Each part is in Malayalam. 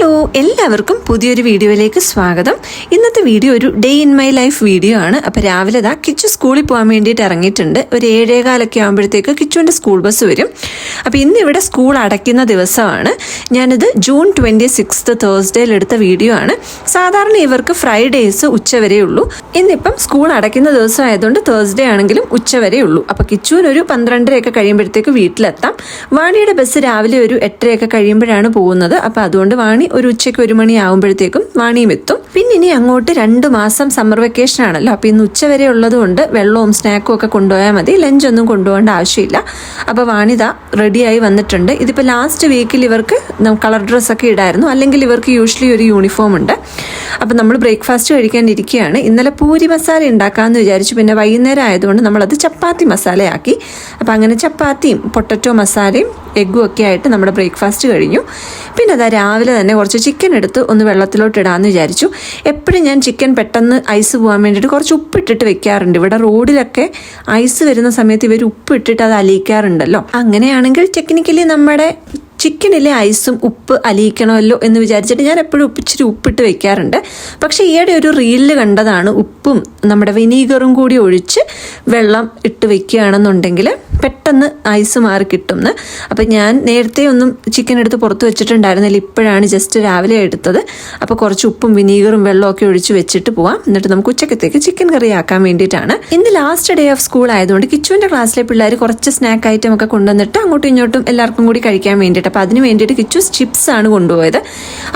ഹലോ, എല്ലാവർക്കും പുതിയൊരു വീഡിയോയിലേക്ക് സ്വാഗതം. ഇന്നത്തെ വീഡിയോ ഒരു day in my life video ആണ്. അപ്പോൾ രാവിലെ കിച്ചു സ്കൂളിൽ പോകാൻ വേണ്ടിയിട്ട് ഇറങ്ങിയിട്ടുണ്ട്. ഒരു 7:15 ആകുമ്പോഴത്തേക്ക് കിച്ചുവിൻ്റെ സ്കൂൾ ബസ് വരും. അപ്പോൾ ഇന്ന് ഇവിടെ സ്കൂൾ അടയ്ക്കുന്ന ദിവസമാണ്. ഞാനിത് ജൂൺ 26 തേഴ്സ്ഡേയിൽ എടുത്ത വീഡിയോ ആണ്. സാധാരണ ഇവർക്ക് ഫ്രൈഡേയ്സ് ഉച്ചവരെ ഉള്ളൂ. ഇന്നിപ്പം സ്കൂൾ അടയ്ക്കുന്ന ദിവസം ആയതുകൊണ്ട് തേഴ്സ്ഡേ ആണെങ്കിലും ഉച്ചവരെ ഉള്ളൂ. അപ്പോൾ കിച്ചുവിനൊരു 12:30 കഴിയുമ്പോഴത്തേക്ക് വീട്ടിലെത്താം. വാണിയുടെ ബസ് രാവിലെ ഒരു 8:30 കഴിയുമ്പോഴാണ് പോകുന്നത്. അപ്പോൾ അതുകൊണ്ട് വാണി ഒരു ഉച്ചയ്ക്ക് 1 മണി ആകുമ്പോഴത്തേക്കും വാണിയും എത്തും. പിന്നെ ഇനി അങ്ങോട്ട് 2 മാസം സമ്മർ വെക്കേഷൻ ആണല്ലോ. അപ്പോൾ ഇന്ന് ഉച്ചവരെ ഉള്ളതുകൊണ്ട് വെള്ളവും സ്നാക്കും ഒക്കെ കൊണ്ടുപോയാൽ മതി. ലഞ്ചൊന്നും കൊണ്ടുപോകേണ്ട ആവശ്യമില്ല. അപ്പോൾ വാണിത റെഡിയായി വന്നിട്ടുണ്ട്. ഇതിപ്പോൾ ലാസ്റ്റ് വീക്കിൽ ഇവർക്ക് കളർ ഡ്രസ്സൊക്കെ ഇടായിരുന്നു. അല്ലെങ്കിൽ ഇവർക്ക് യൂഷ്വലി ഒരു യൂണിഫോം ഉണ്ട്. അപ്പോൾ നമ്മൾ ബ്രേക്ക്ഫാസ്റ്റ് കഴിക്കാനിരിക്കുകയാണ്. ഇന്നലെ പൂരി മസാല ഉണ്ടാക്കാമെന്ന് വിചാരിച്ചു. പിന്നെ വൈകുന്നേരം ആയതുകൊണ്ട് നമ്മളത് ചപ്പാത്തി മസാലയാക്കി. അപ്പോൾ അങ്ങനെ ചപ്പാത്തിയും പൊട്ടറ്റോ മസാലയും എഗ്ഗും ഒക്കെ ആയിട്ട് നമ്മുടെ ബ്രേക്ക്ഫാസ്റ്റ് കഴിഞ്ഞു. പിന്നെ അതാ രാവിലെ തന്നെ കുറച്ച് ചിക്കൻ എടുത്ത് ഒന്ന് വെള്ളത്തിലോട്ട് ഇടാമെന്ന് വിചാരിച്ചു. എപ്പോഴും ഞാൻ ചിക്കൻ പെട്ടെന്ന് ഐസ് പോകാൻ വേണ്ടിയിട്ട് കുറച്ച് ഉപ്പിട്ടിട്ട് വെക്കാറുണ്ട്. ഇവിടെ റോഡിലൊക്കെ ഐസ് വരുന്ന സമയത്ത് ഇവർ ഉപ്പിട്ടിട്ട് അത് അലിയിക്കാറുണ്ടല്ലോ. അങ്ങനെയാണെങ്കിൽ ടെക്നിക്കലി നമ്മുടെ ചിക്കനിലെ ഐസും ഉപ്പ് അലിയിക്കണമല്ലോ എന്ന് വിചാരിച്ചിട്ട് ഞാൻ എപ്പോഴും ഇച്ചിരി ഉപ്പിട്ട് വെക്കാറുണ്ട്. പക്ഷേ ഈയിടെ ഒരു റീലിൽ കണ്ടതാണ് ഉപ്പും നമ്മുടെ വിനീഗറും കൂടി ഒഴിച്ച് വെള്ളം ഇട്ട് വെക്കുകയാണെന്നുണ്ടെങ്കിൽ പെട്ടെന്ന് ഐസ് മാറി കിട്ടുമെന്ന്. അപ്പം ഞാൻ നേരത്തെ ഒന്നും ചിക്കൻ എടുത്ത് പുറത്ത് വെച്ചിട്ടുണ്ടായിരുന്നില്ല. ഇപ്പോഴാണ് ജസ്റ്റ് രാവിലെ എടുത്തത്. അപ്പോൾ കുറച്ച് ഉപ്പും വിനീഗറും വെള്ളമൊക്കെ ഒഴിച്ച് വെച്ചിട്ട് പോവാം. എന്നിട്ട് നമുക്ക് ഉച്ചക്കത്തേക്ക് ചിക്കൻ കറി ആക്കാൻ വേണ്ടിയിട്ടാണ്. ഇന്ന് ലാസ്റ്റ് ഡേ ഓഫ് സ്കൂൾ ആയതുകൊണ്ട് കിച്ചുവിൻ്റെ ക്ലാസ്സിലെ പിള്ളേർ കുറച്ച് സ്നാക്ക് ഐറ്റം ഒക്കെ കൊണ്ടുവന്നിട്ട് അങ്ങോട്ടും ഇങ്ങോട്ടും എല്ലാവർക്കും കൂടി കഴിക്കാൻ വേണ്ടിയിട്ട്. അപ്പോൾ അതിന് വേണ്ടിയിട്ട് കിച്ചു ചിപ്സ് ആണ് കൊണ്ടുപോയത്.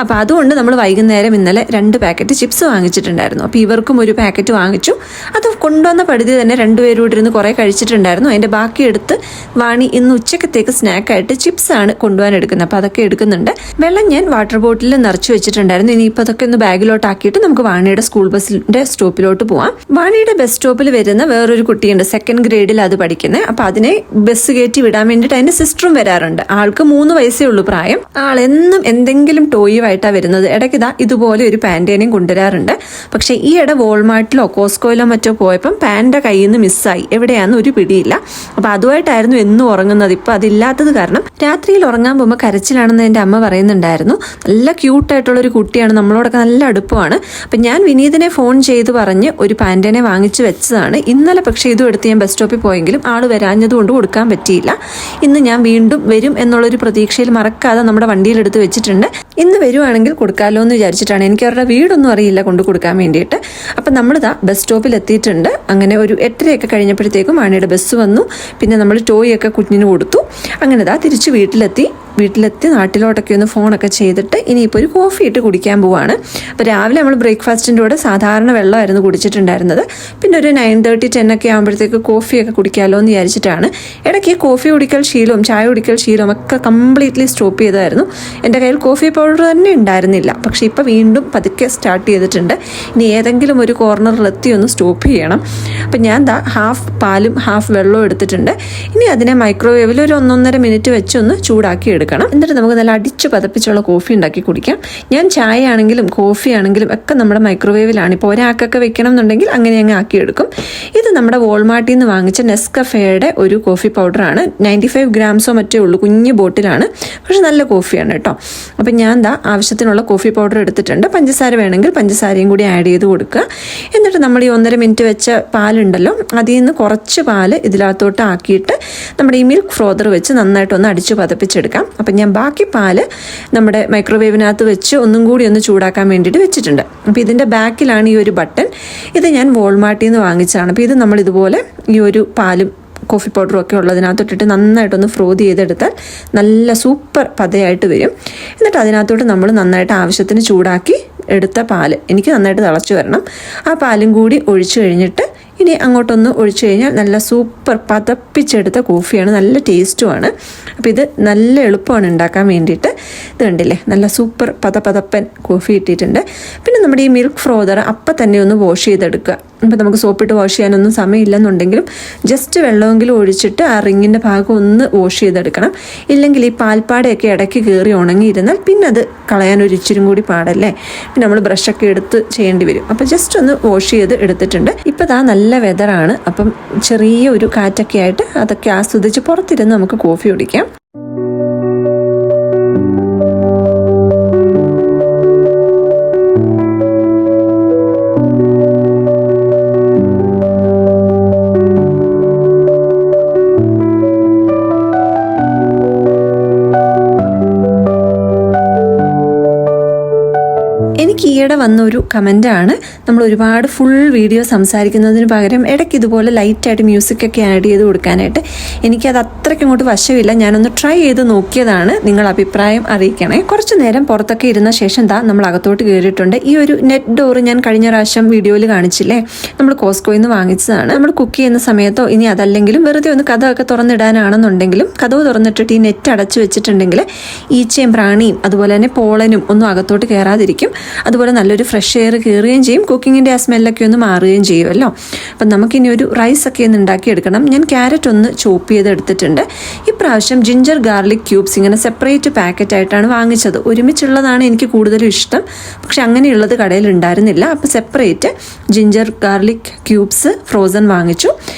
അപ്പോൾ അതുകൊണ്ട് നമ്മൾ വൈകുന്നേരം ഇന്നലെ 2 പാക്കറ്റ് ചിപ്സ് വാങ്ങിച്ചിട്ടുണ്ടായിരുന്നു. അപ്പോൾ ഇവർക്കും ഒരു പാക്കറ്റ് വാങ്ങിച്ചു. അത് കൊണ്ടുവന്ന പടുതി തന്നെ 2 പേരും കൂടി ഇരുന്ന് കുറേ കഴിച്ചിട്ടുണ്ടായിരുന്നു. അതിൻ്റെ ബാക്കി എടുത്ത് വാണി ഇന്ന് ഉച്ചക്കത്തേക്ക് സ്നാക്കായിട്ട് ചിപ്സ് ആണ് കൊണ്ടുപോകാൻ എടുക്കുന്നത്. അപ്പോൾ അതൊക്കെ എടുക്കുന്നുണ്ട്. വെള്ളം ഞാൻ വാട്ടർ ബോട്ടിലിൽ നിറച്ച് വെച്ചിട്ടുണ്ടായിരുന്നു. ഇനിയിപ്പോൾ അതൊക്കെ ഒന്ന് ബാഗിലോട്ടാക്കിയിട്ട് നമുക്ക് വാണിയുടെ സ്കൂൾ ബസ്സിൻ്റെ സ്റ്റോപ്പിലോട്ട് പോവാം. വാണിയുടെ ബസ് സ്റ്റോപ്പിൽ വരുന്ന വേറൊരു കുട്ടിയുണ്ട്, 2nd ഗ്രേഡിൽ അത് പഠിക്കുന്നത്. അപ്പോൾ അതിനെ ബസ് കയറ്റി വിടാൻ വേണ്ടിയിട്ട് അതിൻ്റെ സിസ്റ്ററും വരാറുണ്ട്. ആൾക്ക് 3 വയസ്സേ ഉള്ളൂ പ്രായം. ആളെന്നും എന്തെങ്കിലും ടോയുമായിട്ടാണ് വരുന്നത്. ഇടയ്ക്ക് ഇതുപോലെ ഒരു പാൻറ്റേനെയും കൊണ്ടുവരാറുണ്ട്. പക്ഷേ ഈ ഇട വോൾമാർട്ടിലോ കോസ്കോയിലോ മറ്റോ പോയപ്പം പാൻ്റെ കയ്യിൽ നിന്ന് മിസ്സായി. എവിടെയാണെന്ന് ഒരു പിടിയില്ല. അപ്പോൾ അതുമായിട്ടായിരുന്നു എന്നും ഉറങ്ങുന്നത്. ഇപ്പോൾ അതില്ലാത്തത് കാരണം രാത്രിയിൽ ഉറങ്ങാൻ പോകുമ്പോൾ കരച്ചിലാണെന്ന് എൻ്റെ അമ്മ പറയുന്നുണ്ടായിരുന്നു. നല്ല ക്യൂട്ടായിട്ടുള്ളൊരു കുട്ടിയാണ്, നമ്മളോടൊക്കെ നല്ല അടുപ്പമാണ്. അപ്പം ഞാൻ വിനീതിനെ ഫോൺ ചെയ്ത് പറഞ്ഞ് ഒരു പാൻറ്റേനെ വാങ്ങിച്ച് വെച്ചതാണ്. ഇന്നലെ പക്ഷേ ഇതും എടുത്ത് ഞാൻ ബസ് സ്റ്റോപ്പിൽ പോയെങ്കിലും ആൾ വരാഞ്ഞതുകൊണ്ട് കൊടുക്കാൻ പറ്റിയില്ല. ഇന്ന് ഞാൻ വീണ്ടും വരും എന്നുള്ളൊരു പ്രതീക്ഷയിൽ മറക്കാതെ നമ്മുടെ വണ്ടിയിലെടുത്ത് വെച്ചിട്ടുണ്ട്. ഇന്ന് വരുവാണെങ്കിൽ കൊടുക്കാമല്ലോ എന്ന് വിചാരിച്ചിട്ടാണ്. എനിക്ക് അവരുടെ വീടൊന്നും അറിയില്ല കൊണ്ട് കൊടുക്കാൻ വേണ്ടിയിട്ട്. അപ്പം നമ്മളിതാ ബസ് സ്റ്റോപ്പിൽ എത്തിയിട്ടുണ്ട്. അങ്ങനെ ഒരു 8:30 കഴിഞ്ഞപ്പോഴത്തേക്കും വാണിയുടെ ബസ് വന്നു. പിന്നെ നമ്മൾ ടോയൊക്കെ കുഞ്ഞിന് കൊടുത്തു. അങ്ങനെ തിരിച്ച് വീട്ടിലെത്തി നാട്ടിലോട്ടൊക്കെ ഒന്ന് ഫോണൊക്കെ ചെയ്തിട്ട് ഇനിയിപ്പോൾ ഒരു കോഫി ഇട്ട് കുടിക്കാൻ പോവാണ്. അപ്പോൾ രാവിലെ നമ്മൾ ബ്രേക്ക്ഫാസ്റ്റിൻ്റെ കൂടെ സാധാരണ വെള്ളമായിരുന്നു കുടിച്ചിട്ടുണ്ടായിരുന്നത്. പിന്നെ ഒരു 9:30, 10 ആകുമ്പോഴത്തേക്ക് കോഫിയൊക്കെ കുടിക്കാമല്ലോ എന്ന് വിചാരിച്ചിട്ടാണ്. ഇടയ്ക്ക് കോഫി കുടിക്കൽ ശീലവും ചായ കുടിക്കൽ ശീലവും ഒക്കെ കംപ്ലീറ്റ്ലി സ്റ്റോപ്പ് ചെയ്തായിരുന്നു. എൻ്റെ കയ്യിൽ കോഫി പൗഡർ തന്നെ ഉണ്ടായിരുന്നില്ല. പക്ഷേ ഇപ്പോൾ വീണ്ടും പതുക്കെ സ്റ്റാർട്ട് ചെയ്തിട്ടുണ്ട്. ഇനി ഏതെങ്കിലും ഒരു കോർണറിലെത്തി ഒന്ന് സ്റ്റോപ്പ് ചെയ്യണം. അപ്പം ഞാൻ ഹാഫ് പാലും ഹാഫ് വെള്ളവും എടുത്തിട്ടുണ്ട്. ഇനി അതിനെ മൈക്രോവേവിൽ ഒരു 1-1.5 മിനിറ്റ് വെച്ച് ഒന്ന് ചൂടാക്കി എടുക്കണം. എന്നിട്ട് നമുക്ക് നല്ല അടിച്ച് പതപ്പിച്ചുള്ള കോഫി ഉണ്ടാക്കി കുടിക്കാം. ഞാൻ ചായ ആണെങ്കിലും കോഫി ആണെങ്കിലും ഒക്കെ നമ്മുടെ മൈക്രോവേവിലാണ്. ഇപ്പോൾ ഒരാൾക്കൊക്കെ വെക്കണം എന്നുണ്ടെങ്കിൽ അങ്ങനെ അങ്ങ് ആക്കിയെടുക്കും. ഇത് നമ്മുടെ വോൾമാർട്ടിൽ നിന്ന് വാങ്ങിച്ച നെസ്കഫേയുടെ ഒരു കോഫി പൗഡറാണ്. 95 ഗ്രാംസോ മറ്റേ ഉള്ളൂ. കുഞ്ഞ് ബോട്ടിലാണ്. പക്ഷെ നല്ല കോഫിയാണ് കേട്ടോ. അപ്പം ഞാൻ ആവശ്യത്തിനുള്ള കോഫി പൗഡർ എടുത്തിട്ടുണ്ട്. പഞ്ചസാര വേണമെങ്കിൽ പഞ്ചസാരയും കൂടി ആഡ് ചെയ്ത് കൊടുക്കുക. എന്നിട്ട് നമ്മൾ ഈ 1.5 മിനിറ്റ് വെച്ച പാലുണ്ടല്ലോ, അതിൽ നിന്ന് കുറച്ച് പാല് ഇതിനകത്തോട്ട് ആക്കിയിട്ട് നമ്മുടെ ഈ മിൽക്ക് ഫ്രോദർ വെച്ച് നന്നായിട്ടൊന്ന് അടിച്ച് പതപ്പിച്ചെടുക്കാം. അപ്പം ഞാൻ ബാക്കി പാല് നമ്മുടെ മൈക്രോവേവിനകത്ത് വെച്ച് ഒന്നും കൂടി ഒന്ന് ചൂടാക്കാൻ വേണ്ടിയിട്ട് വെച്ചിട്ടുണ്ട്. അപ്പോൾ ഇതിൻ്റെ ബാക്കിലാണ് ഈ ഒരു ബട്ടൺ. ഇത് ഞാൻ വോൾമാർട്ടിൽ നിന്ന് വാങ്ങിച്ചതാണ്. അപ്പോൾ ഇത് നമ്മൾ ഇതുപോലെ ഈ ഒരു പാലും കോഫി പൗഡറും ഒക്കെ ഉള്ളതിനകത്തോട്ടിട്ട് നന്നായിട്ടൊന്ന് ഫ്രോത് ചെയ്തെടുത്താൽ നല്ല സൂപ്പർ പതയായിട്ട് വരും. എന്നിട്ട് അതിനകത്തോട്ട് നമ്മൾ നന്നായിട്ട് ആവശ്യത്തിന് ചൂടാക്കി എടുത്ത പാല്, എനിക്ക് നന്നായിട്ട് തിളച്ച് വരണം. ആ പാലും കൂടി ഒഴിച്ചു കഴിഞ്ഞിട്ട് ഇനി അങ്ങോട്ടൊന്ന് ഒഴിച്ചു കഴിഞ്ഞാൽ നല്ല സൂപ്പർ പതപ്പിച്ചെടുത്ത കോഫിയാണ്. നല്ല ടേസ്റ്റുമാണ്. അപ്പോൾ ഇത് നല്ല എളുപ്പമാണ് ഉണ്ടാക്കാൻ വേണ്ടിയിട്ട്. ഇത് കണ്ടില്ലേ, നല്ല സൂപ്പർ പതപ്പൻ കോഫി ഇട്ടിട്ടുണ്ട്. പിന്നെ നമ്മുടെ ഈ മിൽക്ക് ഫ്രോദർ അപ്പം തന്നെ ഒന്ന് വാഷ് ചെയ്തെടുക്കുക. ഇപ്പോൾ നമുക്ക് സോപ്പിട്ട് വാഷ് ചെയ്യാനൊന്നും സമയമില്ലെന്നുണ്ടെങ്കിലും ജസ്റ്റ് വെള്ളമെങ്കിലും ഒഴിച്ചിട്ട് ആ റിങ്ങിൻ്റെ ഭാഗം ഒന്ന് വാഷ് ചെയ്തെടുക്കണം. ഇല്ലെങ്കിൽ ഈ പാൽപ്പാടയൊക്കെ ഇടയ്ക്ക് കയറി ഉണങ്ങിയിരുന്നാൽ പിന്നെ അത് കളയാൻ ഒരു ഇച്ചിരും കൂടി പാടല്ലേ. പിന്നെ നമ്മൾ ബ്രഷൊക്കെ എടുത്ത് ചെയ്യേണ്ടി വരും. അപ്പോൾ ജസ്റ്റ് ഒന്ന് വാഷ് ചെയ്ത് എടുത്തിട്ടുണ്ട്. ഇപ്പോൾ നല്ല വെതറാണ്. അപ്പം ചെറിയ ഒരു കാറ്റൊക്കെ ആയിട്ട് അതൊക്കെ ആസ്വദിച്ച് പുറത്തിരുന്ന് നമുക്ക് കോഫി കുടിക്കാം. എനിക്ക് ഈയിടെ വന്നൊരു കമൻറ്റാണ്, നമ്മൾ ഒരുപാട് ഫുൾ വീഡിയോ സംസാരിക്കുന്നതിന് പകരം ഇടയ്ക്ക് ഇതുപോലെ ലൈറ്റായിട്ട് മ്യൂസിക്കൊക്കെ ആഡ് ചെയ്ത് കൊടുക്കാനായിട്ട്. എനിക്കത് അത്രയ്ക്ക് അങ്ങോട്ട് വശമില്ല, ഞാനൊന്ന് ട്രൈ ചെയ്ത് നോക്കിയതാണ്. നിങ്ങൾ അഭിപ്രായം അറിയിക്കണേ. കുറച്ച് നേരം പുറത്തൊക്കെ ഇരുന്ന ശേഷം നമ്മൾ അകത്തോട്ട് കയറിയിട്ടുണ്ട്. ഈ ഒരു നെറ്റ് ഡോറ് ഞാൻ കഴിഞ്ഞ പ്രാവശ്യം വീഡിയോയിൽ കാണിച്ചില്ലേ, നമ്മൾ കോസ്കോയിൽ നിന്ന് വാങ്ങിച്ചതാണ്. നമ്മൾ കുക്ക് ചെയ്യുന്ന സമയത്തോ ഇനി അതല്ലെങ്കിലും വെറുതെ ഒന്ന് കഥയൊക്കെ തുറന്നിടാനാണെന്നുണ്ടെങ്കിലും കഥവ് തുറന്നിട്ടിട്ട് ഈ നെറ്റ് അടച്ചു വെച്ചിട്ടുണ്ടെങ്കിൽ ഈച്ചയും പ്രാണിയും അതുപോലെ തന്നെ പോളനും ഒന്നും അകത്തോട്ട് കയറാതിരിക്കും. അതുപോലെ നല്ലൊരു ഫ്രഷ് എയർ കയറുകയും ചെയ്യും, കുക്കിങ്ങിൻ്റെ ആ സ്മെല്ലൊക്കെ ഒന്ന് മാറുകയും ചെയ്യുമല്ലോ. അപ്പം നമുക്കിനി ഒരു റൈസൊക്കെ ഒന്ന് ഉണ്ടാക്കിയെടുക്കണം. ഞാൻ ക്യാരറ്റ് ഒന്ന് ചോപ്പ് ചെയ്തെടുത്തിട്ടുണ്ട്. ഇപ്രാവശ്യം ജിഞ്ചർ ഗാർലിക് ക്യൂബ്സ് ഇങ്ങനെ സെപ്പറേറ്റ് പാക്കറ്റായിട്ടാണ് വാങ്ങിച്ചത്. ഒരുമിച്ചുള്ളതാണ് എനിക്ക് കൂടുതലും ഇഷ്ടം, പക്ഷെ അങ്ങനെയുള്ളത് കടയിൽ ഉണ്ടായിരുന്നില്ല. അപ്പോൾ separate ginger garlic cubes frozen വാങ്ങിച്ചു.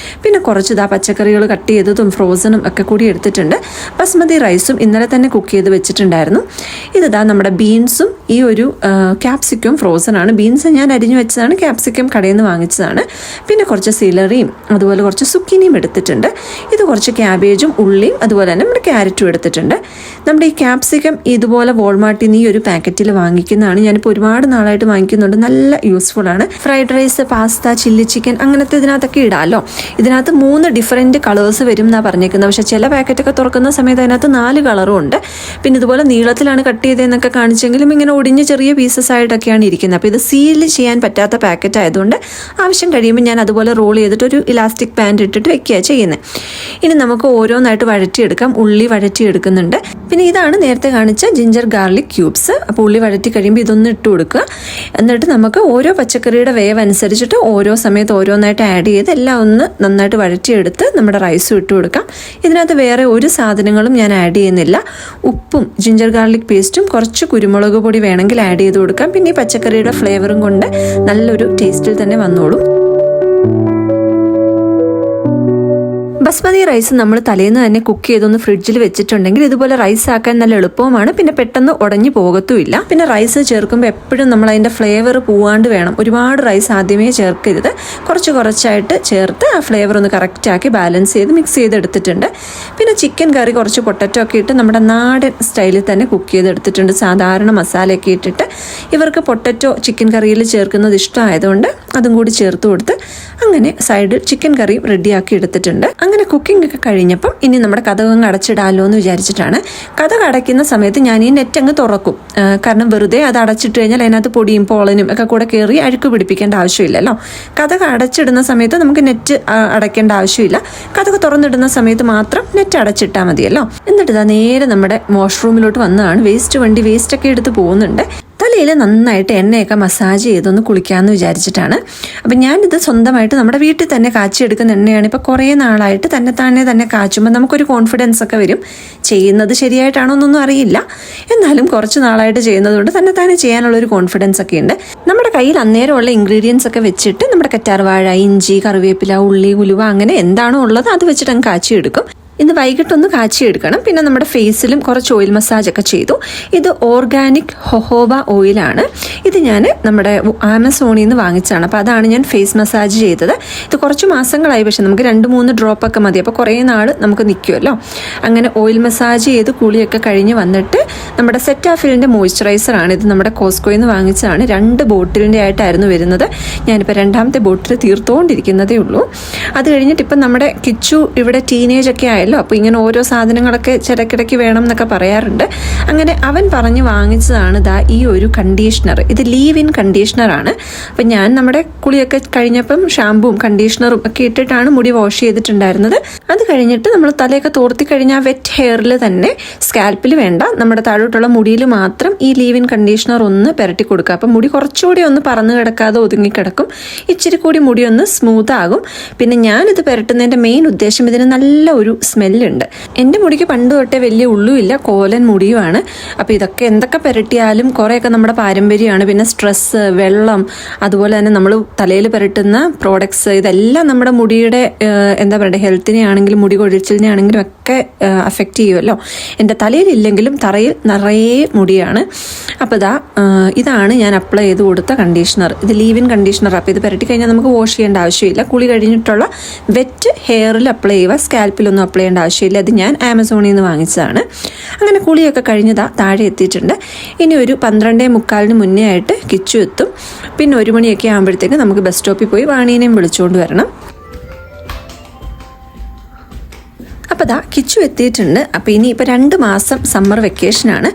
പിന്നെ കുറച്ച് പച്ചക്കറികൾ കട്ട് ചെയ്തതും ഫ്രോസണും ഒക്കെ കൂടി എടുത്തിട്ടുണ്ട്. ബസ്മതി റൈസും ഇന്നലെ തന്നെ കുക്ക് ചെയ്ത് വെച്ചിട്ടുണ്ടായിരുന്നു. നമ്മുടെ ബീൻസും ഈ ഒരു ക്യാപ്സിക്കം ഫ്രോസൺ ആണ്. ബീൻസ് ഞാൻ അരിഞ്ഞു വെച്ചതാണ്, ക്യാപ്സിക്കം കടയിൽ നിന്ന് വാങ്ങിച്ചതാണ്. പിന്നെ കുറച്ച് സിലറിയും അതുപോലെ കുറച്ച് സുക്കിനിയും എടുത്തിട്ടുണ്ട്. ഇത് കുറച്ച് ക്യാബേജും ഉള്ളിയും അതുപോലെ തന്നെ നമ്മുടെ ക്യാരറ്റും എടുത്തിട്ടുണ്ട്. നമ്മുടെ ഈ ക്യാപ്സിക്കം ഇതുപോലെ വോൾമാർട്ടിൽ നിന്ന് ഈ ഒരു പാക്കറ്റിൽ വാങ്ങിക്കുന്നതാണ്. ഞാനിപ്പോൾ ഒരുപാട് നാളായിട്ട് വാങ്ങിക്കുന്നുണ്ട്. നല്ല യൂസ്ഫുൾ ആണ്. Fried rice, pasta, chilli chicken അങ്ങനത്തെ ഇതിനകത്തൊക്കെ ഇടാമല്ലോ. ഇതിനകത്ത് 3 ഡിഫറെൻറ്റ് കളേഴ്സ് വരും എന്നാണ് പറഞ്ഞേക്കുന്നത്. പക്ഷേ ചില പാക്കറ്റൊക്കെ തുറക്കുന്ന സമയത്ത് അതിനകത്ത് 4 കളറും ഉണ്ട്. പിന്നെ ഇതുപോലെ നീളത്തിലാണ് കട്ട് ചെയ്തതെന്നൊക്കെ കാണിച്ചെങ്കിലും ഇങ്ങനെ ഒടിഞ്ഞ് ചെറിയ പീസസ് ആയിട്ടൊക്കെയാണ് ഇരിക്കുന്നത്. അപ്പോൾ ഇത് സീൽ ചെയ്യാൻ പറ്റാത്ത പാക്കറ്റ് ആയതുകൊണ്ട് ആവശ്യം കഴിയുമ്പോൾ ഞാൻ അതുപോലെ റോൾ ചെയ്തിട്ട് ഒരു ഇലാസ്റ്റിക് ബാൻഡ് ഇട്ടിട്ട് വെക്കുക ചെയ്യുന്നത്. ഇനി നമുക്ക് ഓരോന്നായിട്ട് വഴറ്റിയെടുക്കാം. ഉള്ളി വഴറ്റിയെടുക്കുന്നുണ്ട്. പിന്നെ ഇതാണ് നേരത്തെ കാണിച്ച ജിഞ്ചർ ഗാർലിക് ക്യൂബ്സ്. അപ്പോൾ ഉള്ളി വഴറ്റി കഴിയുമ്പോൾ ഇതൊന്ന് ഇട്ട് കൊടുക്കുക. എന്നിട്ട് നമുക്ക് ഓരോ പച്ചക്കറിയുടെ വേവ് അനുസരിച്ചിട്ട് ഓരോ സമയത്ത് ഓരോന്നായിട്ട് ആഡ് ചെയ്ത് എല്ലാം ഒന്ന് നന്നായിട്ട് വഴറ്റിയെടുത്ത് നമ്മുടെ റൈസും ഇട്ട് കൊടുക്കാം. ഇതിനകത്ത് വേറെ ഒരു സാധനങ്ങളും ഞാൻ ആഡ് ചെയ്യുന്നില്ല. ഉപ്പും ജിഞ്ചർ ഗാർലിക് പേസ്റ്റും കുറച്ച് കുരുമുളക് പൊടി വേണമെങ്കിൽ ആഡ് ചെയ്ത് കൊടുക്കാം. പിന്നെ ഈ പച്ചക്കറിയുടെ ഫ്ലേവറും കൊണ്ട് നല്ലൊരു ടേസ്റ്റിൽ തന്നെ വന്നോളും. ബസ്മതി റൈസ് നമ്മൾ തലേന്ന് തന്നെ കുക്ക് ചെയ്തൊന്ന് ഫ്രിഡ്ജിൽ വെച്ചിട്ടുണ്ടെങ്കിൽ ഇതുപോലെ റൈസ് ആക്കാൻ നല്ല എളുപ്പവുമാണ്. പിന്നെ പെട്ടെന്ന് ഉടഞ്ഞു പോകത്തുമില്ല. പിന്നെ റൈസ് ചേർക്കുമ്പോൾ എപ്പോഴും നമ്മൾ അതിൻ്റെ ഫ്ലേവർ പോവാണ്ട് വേണം. ഒരുപാട് റൈസ് ആദ്യമേ ചേർക്കരുത്. കുറച്ചായിട്ട് ചേർത്ത് ആ ഫ്ലേവർ ഒന്ന് കറക്റ്റാക്കി ബാലൻസ് ചെയ്ത് മിക്സ് ചെയ്തെടുത്തിട്ടുണ്ട്. പിന്നെ ചിക്കൻ കറി കുറച്ച് പൊട്ടറ്റോ ഒക്കെ ഇട്ട് നമ്മുടെ നാടൻ സ്റ്റൈലിൽ തന്നെ കുക്ക് ചെയ്തെടുത്തിട്ടുണ്ട്. സാധാരണ മസാലയൊക്കെ ഇട്ടിട്ട് ഇവർക്ക് പൊട്ടറ്റോ ചിക്കൻ കറിയിൽ ചേർക്കുന്നത് ഇഷ്ടമായതുകൊണ്ട് അതും കൂടി ചേർത്ത് കൊടുത്ത് അങ്ങനെ സൈഡിൽ ചിക്കൻ കറിയും റെഡിയാക്കി എടുത്തിട്ടുണ്ട്. അങ്ങനെ കുക്കിംഗ് ഒക്കെ കഴിഞ്ഞപ്പം ഇനി നമ്മുടെ കതകങ്ങ് അടച്ചിടാമല്ലോ എന്ന് വിചാരിച്ചിട്ടാണ്. കതക് അടയ്ക്കുന്ന സമയത്ത് ഞാൻ ഈ നെറ്റ് അങ്ങ് തുറക്കും. കാരണം വെറുതെ അത് അടച്ചിട്ട് കഴിഞ്ഞാൽ അതിനകത്ത് പൊടിയും പോളനും ഒക്കെ കൂടെ കയറി അഴുക്ക് പിടിപ്പിക്കേണ്ട ആവശ്യമില്ലല്ലോ. കതക് അടച്ചിടുന്ന സമയത്ത് നമുക്ക് നെറ്റ് അടയ്ക്കേണ്ട ആവശ്യമില്ല. കതക് തുറന്നിടുന്ന സമയത്ത് മാത്രം നെറ്റ് അടച്ചിട്ടാൽ മതിയല്ലോ. എന്നിട്ട് നേരെ നമ്മുടെ വാഷ്റൂമിലോട്ട് വന്നതാണ്. വേസ്റ്റ് വണ്ടി വേസ്റ്റൊക്കെ എടുത്ത് പോകുന്നുണ്ട്. തലയിൽ നന്നായിട്ട് എണ്ണയൊക്കെ മസാജ് ചെയ്തൊന്ന് കുളിക്കാമെന്ന് വിചാരിച്ചിട്ടാണ്. അപ്പം ഞാനിത് സ്വന്തമായിട്ട് നമ്മുടെ വീട്ടിൽ തന്നെ കാച്ചിയെടുക്കുന്ന എണ്ണയാണ്. ഇപ്പോൾ കുറേ നാളായിട്ട് തന്നെ കാച്ചുമ്പോൾ നമുക്കൊരു കോൺഫിഡൻസ് ഒക്കെ വരും. ചെയ്യുന്നത് ശരിയായിട്ടാണോ എന്നൊന്നും അറിയില്ല, എന്നാലും കുറച്ച് നാളായിട്ട് ചെയ്യുന്നതുകൊണ്ട് തന്നെ ചെയ്യാനുള്ളൊരു കോൺഫിഡൻസ് ഒക്കെ ഉണ്ട്. നമ്മുടെ കയ്യിൽ അന്നേരമുള്ള ഇൻഗ്രീഡിയൻസ് ഒക്കെ വെച്ചിട്ട് നമ്മുടെ കറ്റാർവാഴ, ഇഞ്ചി, കറിവേപ്പില, ഉള്ളി, ഉലുവ അങ്ങനെ എന്താണോ ഉള്ളത് അത് വെച്ചിട്ട് അങ്ങ് കാച്ചിയെടുക്കും. ഇന്ന് വൈകിട്ടൊന്ന് കാച്ചിയെടുക്കണം. പിന്നെ നമ്മുടെ ഫേസിലും കുറച്ച് ഓയിൽ മസാജൊക്കെ ചെയ്തു. ഇത് ഓർഗാനിക് ഹൊഹോബ ഓയിലാണ്. ഇത് ഞാൻ നമ്മുടെ ആമസോണിൽ നിന്ന് വാങ്ങിച്ചതാണ്. അപ്പോൾ അതാണ് ഞാൻ ഫേസ് മസാജ് ചെയ്തത്. ഇത് കുറച്ച് മാസങ്ങളായി, പക്ഷെ നമുക്ക് 2-3 ഡ്രോപ്പൊക്കെ മതി. അപ്പോൾ കുറേ നാൾ നമുക്ക് നിൽക്കുമല്ലോ. അങ്ങനെ ഓയിൽ മസാജ് ചെയ്ത് കുളിയൊക്കെ കഴിഞ്ഞ് വന്നിട്ട് നമ്മുടെ സെറ്റാഫിലിൻ്റെ മോയ്സ്ചറൈസറാണ്. ഇത് നമ്മുടെ കോസ്കോയിൽ നിന്ന് വാങ്ങിച്ചതാണ്. 2 ബോട്ടിലിൻ്റെ ആയിട്ടായിരുന്നു വരുന്നത്. ഞാനിപ്പോൾ 2ാമത്തെ ബോട്ടിൽ തീർത്തുകൊണ്ടിരിക്കുന്നതേ ഉള്ളൂ. അത് കഴിഞ്ഞിട്ട് ഇപ്പം നമ്മുടെ കിച്ചു ഇവിടെ ടീനേജൊക്കെ ആയല്ലോ. അപ്പോൾ ഇങ്ങനെ ഓരോ സാധനങ്ങളൊക്കെ ചിടക്കിടയ്ക്ക് വേണം എന്നൊക്കെ പറയാറുണ്ട്. അങ്ങനെ അവൻ പറഞ്ഞ് വാങ്ങിച്ചതാണ് ഈ ഒരു കണ്ടീഷണർ. ഇത് ലീവ് ഇൻ കണ്ടീഷണറാണ്. അപ്പം ഞാൻ നമ്മുടെ കുളിയൊക്കെ കഴിഞ്ഞപ്പം ഷാമ്പുവും കണ്ടീഷണറും ഒക്കെ ഇട്ടിട്ടാണ് മുടി വാഷ് ചെയ്തിട്ടുണ്ടായിരുന്നത്. അത് കഴിഞ്ഞിട്ട് നമ്മൾ തലയൊക്കെ തോർത്തി കഴിഞ്ഞാൽ വെറ്റ് ഹെയറിൽ തന്നെ, സ്കാൽപ്പിൽ വേണ്ട, നമ്മുടെ താഴോട്ടുള്ള മുടിയിൽ മാത്രം ഈ ലീവ് ഇൻ കണ്ടീഷണർ ഒന്ന് പുരട്ടി കൊടുക്കുക. അപ്പം മുടി കുറച്ചുകൂടി ഒന്ന് പറന്ന് കിടക്കാതെ ഒതുങ്ങിക്കിടക്കും. ഇച്ചിരി കൂടി മുടി ഒന്ന് സ്മൂത്ത് ആകും. പിന്നെ ഞാനിത് പുരട്ടുന്നതിൻ്റെ മെയിൻ ഉദ്ദേശം ഇതിന് നല്ല ഒരു സ്മെല്ലുണ്ട്. എൻ്റെ മുടിക്ക് പണ്ട് തൊട്ടേ വലിയ ഉള്ളുമില്ല, കോലൻ മുടിയുമാണ്. അപ്പോൾ ഇതൊക്കെ എന്തൊക്കെ പുരട്ടിയാലും കുറേയൊക്കെ നമ്മുടെ പാരമ്പര്യമാണ്. പിന്നെ സ്ട്രെസ്സ്, വെള്ളം, അതുപോലെ തന്നെ നമ്മൾ തലയിൽ പുരട്ടുന്ന പ്രോഡക്ട്സ് ഇതെല്ലാം നമ്മുടെ മുടിയുടെ ഹെൽത്തിനെ ആണെങ്കിലും മുടി കൊഴിച്ചിലിനെ ആണെങ്കിലും ഒക്കെ അഫക്റ്റ് ചെയ്യുമല്ലോ. എൻ്റെ തലയിലില്ലെങ്കിലും തറയിൽ നിറയെ മുടിയാണ്. അപ്പോൾ ഇതാണ് ഞാൻ അപ്ലൈ ചെയ്ത് കൊടുത്ത കണ്ടീഷണർ. ഇത് ലീവ് ഇൻ കണ്ടീഷണർ. അപ്പോൾ ഇത് പുരട്ടി കഴിഞ്ഞാൽ നമുക്ക് വാഷ് ചെയ്യേണ്ട ആവശ്യമില്ല. കുളി കഴിഞ്ഞിട്ടുള്ള വെറ്റ് ഹെയറിൽ അപ്ലൈ ചെയ്യുക, സ്കാൽപ്പിലൊന്നും അപ്ലൈ കളയേണ്ട ആവശ്യമില്ല. അത് ഞാൻ ആമസോണിൽ നിന്ന് വാങ്ങിച്ചതാണ്. അങ്ങനെ കുളിയൊക്കെ കഴിഞ്ഞതാ താഴെ എത്തിയിട്ടുണ്ട്. ഇനി ഒരു 12:45 മുന്നേ ആയിട്ട് കിച്ചു എത്തും. പിന്നെ 1 മണിയൊക്കെ ആകുമ്പോഴത്തേക്ക് നമുക്ക് ബസ് സ്റ്റോപ്പിൽ പോയി വാണീനെയും വിളിച്ചുകൊണ്ട് വരണം. അപ്പോൾ ദാ കിച്ചു എത്തിയിട്ടുണ്ട്. അപ്പോൾ ഇനിയിപ്പോൾ 2 മാസം സമ്മർ വെക്കേഷനാണ്.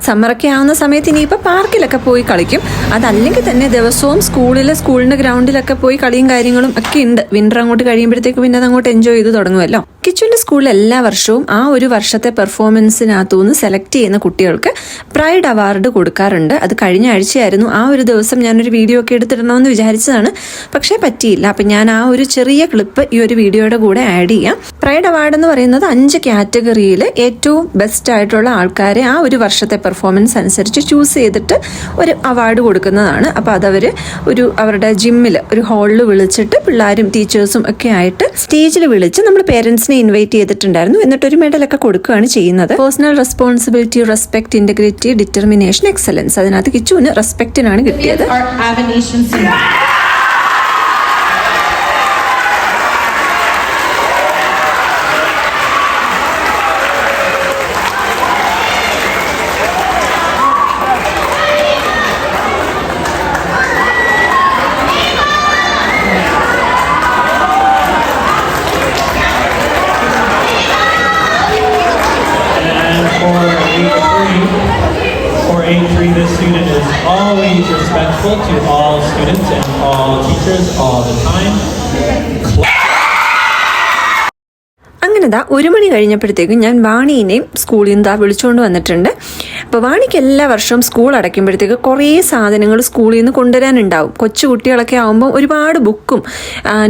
സമ്മറൊക്കെ ആവുന്ന സമയത്ത് ഇനിയിപ്പോൾ പാർക്കിലൊക്കെ പോയി കളിക്കും. അതല്ലെങ്കിൽ തന്നെ ദിവസവും സ്കൂളിൻ്റെ ഗ്രൗണ്ടിലൊക്കെ പോയി കളിയും കാര്യങ്ങളും ഒക്കെ ഉണ്ട്. വിൻ്റർ അങ്ങോട്ട് കഴിയുമ്പോഴത്തേക്ക് പിന്നെ അത് അങ്ങോട്ട് എൻജോയ് ചെയ്ത് തുടങ്ങുമല്ലോ. കിച്ചുവിൻ്റെ സ്കൂളിൽ എല്ലാ വർഷവും ആ ഒരു വർഷത്തെ പെർഫോമൻസിനകത്തുനിന്ന് സെലക്ട് ചെയ്യുന്ന കുട്ടികൾക്ക് പ്രൈഡ് അവാർഡ് കൊടുക്കാറുണ്ട്. അത് കഴിഞ്ഞ ആഴ്ചയായിരുന്നു. ആ ഒരു ദിവസം ഞാനൊരു വീഡിയോ ഒക്കെ എടുത്തിടണമെന്ന് വിചാരിച്ചതാണ്, പക്ഷേ പറ്റിയില്ല. അപ്പം ഞാൻ ആ ഒരു ചെറിയ ക്ലിപ്പ് ഈ ഒരു വീഡിയോയുടെ കൂടെ ആഡ് ചെയ്യാം. പ്രൈഡ് അവാർഡ് എന്ന് പറയുന്നത് 5 കാറ്റഗറിയിൽ ഏറ്റവും ബെസ്റ്റ് ആയിട്ടുള്ള ആൾക്കാരെ ആ ഒരു വർഷത്തെ പെർഫോമൻസ് അനുസരിച്ച് ചൂസ് ചെയ്തിട്ട് ഒരു അവാർഡ് കൊടുക്കുന്നതാണ്. അപ്പോൾ അതവർ അവരുടെ ജിമ്മിൽ ഒരു ഹാളിൽ വിളിച്ചിട്ട് പിള്ളേരും ടീച്ചേഴ്സും ഒക്കെ ആയിട്ട് സ്റ്റേജിൽ വിളിച്ച് നമ്മൾ പേരൻസിനെ ഇൻവൈറ്റ് ചെയ്തിട്ടുണ്ടായിരുന്നു. എന്നിട്ടൊരു മെഡലൊക്കെ കൊടുക്കുകയാണ് ചെയ്യുന്നത്. Personal responsibility, respect, integrity, determination, excellence. അതിനകത്ത് കിച്ചുവിന് റെസ്പെക്റ്റിനാണ് കിട്ടിയത്. This student is always respectful to all students and all teachers all the time. അങ്ങനെ 1 മണി കഴിഞ്ഞപ്പോഴത്തേക്കും ഞാൻ വാണീനെയും സ്കൂളിൽ നിന്ന് വിളിച്ചുകൊണ്ട് വന്നിട്ടുണ്ട്. അപ്പോൾ വാണിക്ക് എല്ലാ വർഷവും സ്കൂൾ അടയ്ക്കുമ്പോഴത്തേക്ക് കുറേ സാധനങ്ങൾ സ്കൂളിൽ നിന്ന് കൊണ്ടുവരാനുണ്ടാവും. കൊച്ചു കുട്ടികളൊക്കെ ആകുമ്പോൾ ഒരുപാട് ബുക്കും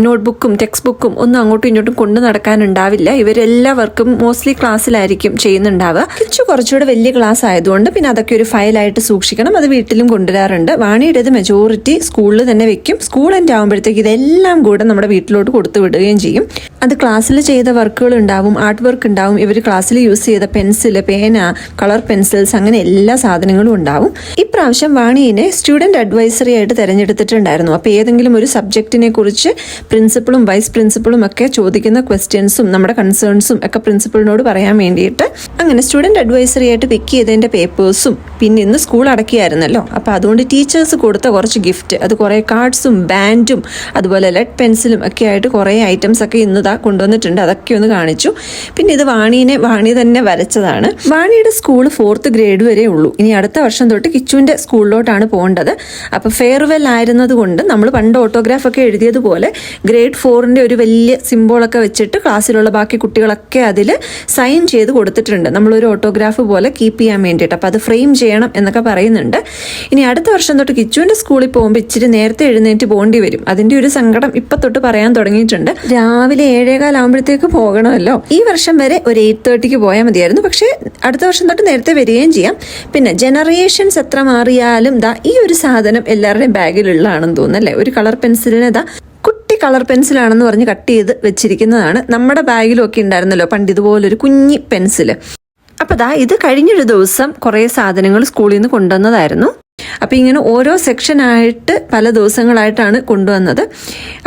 നോട്ട്ബുക്കും ടെക്സ്റ്റ് ബുക്കും ഒന്നും അങ്ങോട്ടും ഇങ്ങോട്ടും കൊണ്ടു നടക്കാനുണ്ടാവില്ല. ഇവരെല്ലാവർക്കും മോസ്റ്റ്ലി ക്ലാസ്സിലായിരിക്കും ചെയ്യുന്നുണ്ടാവുക. കിച്ചു കുറച്ചുകൂടെ വലിയ ക്ലാസ് ആയതുകൊണ്ട് പിന്നെ അതൊക്കെ ഒരു ഫയലായിട്ട് സൂക്ഷിക്കണം. അത് വീട്ടിലും കൊണ്ടുവരാറുണ്ട്. വാണിയുടേത് മെജോറിറ്റി സ്കൂളിൽ തന്നെ വെക്കും. സ്കൂൾ എൻഡ് ആകുമ്പോഴത്തേക്ക് ഇതെല്ലാം കൂടെ നമ്മുടെ വീട്ടിലോട്ട് കൊടുത്തു വിടുകയും ചെയ്യും. അത് ക്ലാസ്സിൽ ചെയ്ത വർക്കുകൾ ഉണ്ടാവും, ആർട്ട് വർക്ക് ഉണ്ടാവും, ഇവർ ക്ലാസ്സിൽ യൂസ് ചെയ്ത പെൻസിൽ, പേന, കളർ പെൻസിൽസ്, അങ്ങനെ എല്ലാ സാധനങ്ങളും ഉണ്ടാവും. ഇപ്രാവശ്യം വാണിയെ സ്റ്റുഡൻറ് അഡ്വൈസറി ആയിട്ട് തിരഞ്ഞെടുത്തിട്ടുണ്ടായിരുന്നു. അപ്പോൾ ഏതെങ്കിലും ഒരു സബ്ജക്റ്റിനെ കുറിച്ച് പ്രിൻസിപ്പളും വൈസ് പ്രിൻസിപ്പളും ഒക്കെ ചോദിക്കുന്ന ക്വസ്റ്റ്യൻസും നമ്മുടെ കൺസേൺസും ഒക്കെ പ്രിൻസിപ്പളിനോട് പറയാൻ വേണ്ടിയിട്ട് അങ്ങനെ സ്റ്റുഡൻറ് അഡ്വൈസറി ആയിട്ട് പിക്ക് ചെയ്തതിൻ്റെ പേപ്പേഴ്സും, പിന്നെ ഇന്ന് സ്കൂൾ അടക്കിയായിരുന്നല്ലോ, അപ്പോൾ അതുകൊണ്ട് ടീച്ചേഴ്സ് കൊടുത്ത കുറച്ച് ഗിഫ്റ്റ്, അത് കുറേ കാർഡ്സും ബാൻഡും അതുപോലെ ലെഡ് പെൻസിലും ഒക്കെ ആയിട്ട് കുറേ ഐറ്റംസ് ഒക്കെ ഇന്ന് കൊണ്ടുവന്നിട്ടുണ്ട്. അതൊക്കെ ഒന്ന് കാണിച്ചു. പിന്നെ ഇത് വാണി തന്നെ വരച്ചതാണ്. വാണിയുടെ സ്കൂൾ 4th ഗ്രേഡ് വരെ ഉള്ളൂ. ഇനി അടുത്ത വർഷം തൊട്ട് കിച്ചുവിൻ്റെ സ്കൂളിലോട്ടാണ് പോകേണ്ടത്. അപ്പോൾ ഫെയർവെൽ ആയിരുന്നത് കൊണ്ട് നമ്മൾ പണ്ട് ഓട്ടോഗ്രാഫ് ഒക്കെ എഴുതിയതുപോലെ ഗ്രേഡ് 4ൻ്റെ ഒരു വലിയ സിംബോളൊക്കെ വെച്ചിട്ട് ക്ലാസ്സിലുള്ള ബാക്കി കുട്ടികളൊക്കെ അതിൽ സൈൻ ചെയ്ത് കൊടുത്തിട്ടുണ്ട്. നമ്മളൊരു ഓട്ടോഗ്രാഫ് പോലെ കീപ്പ് ചെയ്യാൻ വേണ്ടിയിട്ട്. അപ്പോൾ അത് ഫ്രെയിം ചെയ്യണം എന്നൊക്കെ പറയുന്നുണ്ട്. ഇനി അടുത്ത വർഷം തൊട്ട് കിച്ചുവിൻ്റെ സ്കൂളിൽ പോകുമ്പോൾ ഇച്ചിരി നേരത്തെ എഴുന്നേറ്റ് പോകേണ്ടി വരും. അതിൻ്റെ ഒരു സങ്കടം ഇപ്പം തൊട്ട് പറയാൻ തുടങ്ങിയിട്ടുണ്ട്. രാവിലെ 7:15 ആകുമ്പോഴത്തേക്ക് പോകണമല്ലോ. ഈ വർഷം വരെ ഒരു 8:30 പോയാൽ മതിയായിരുന്നു. പക്ഷേ അടുത്ത വർഷം തൊട്ട് നേരത്തെ വരികയും ചെയ്യാം. പിന്നെ ജനറേഷൻസ് എത്ര മാറിയാലും ഈ ഒരു സാധനം എല്ലാവരുടെയും ബാഗിലുള്ളതാണെന്ന് തോന്നുന്നല്ലേ. ഒരു കളർ പെൻസിലിന് കുട്ടി കളർ പെൻസിലാണെന്ന് പറഞ്ഞ് കട്ട് ചെയ്ത് വെച്ചിരിക്കുന്നതാണ്. നമ്മുടെ ബാഗിലും ഒക്കെ ഉണ്ടായിരുന്നല്ലോ പണ്ട് ഇതുപോലൊരു കുഞ്ഞി പെൻസിൽ. അപ്പോൾ ഇത് കഴിഞ്ഞൊരു ദിവസം കുറേ സാധനങ്ങൾ സ്കൂളിൽ നിന്ന് കൊണ്ടുവന്നതായിരുന്നു. അപ്പോൾ ഇങ്ങനെ ഓരോ സെക്ഷനായിട്ട് പല ദിവസങ്ങളായിട്ടാണ് കൊണ്ടുവന്നത്.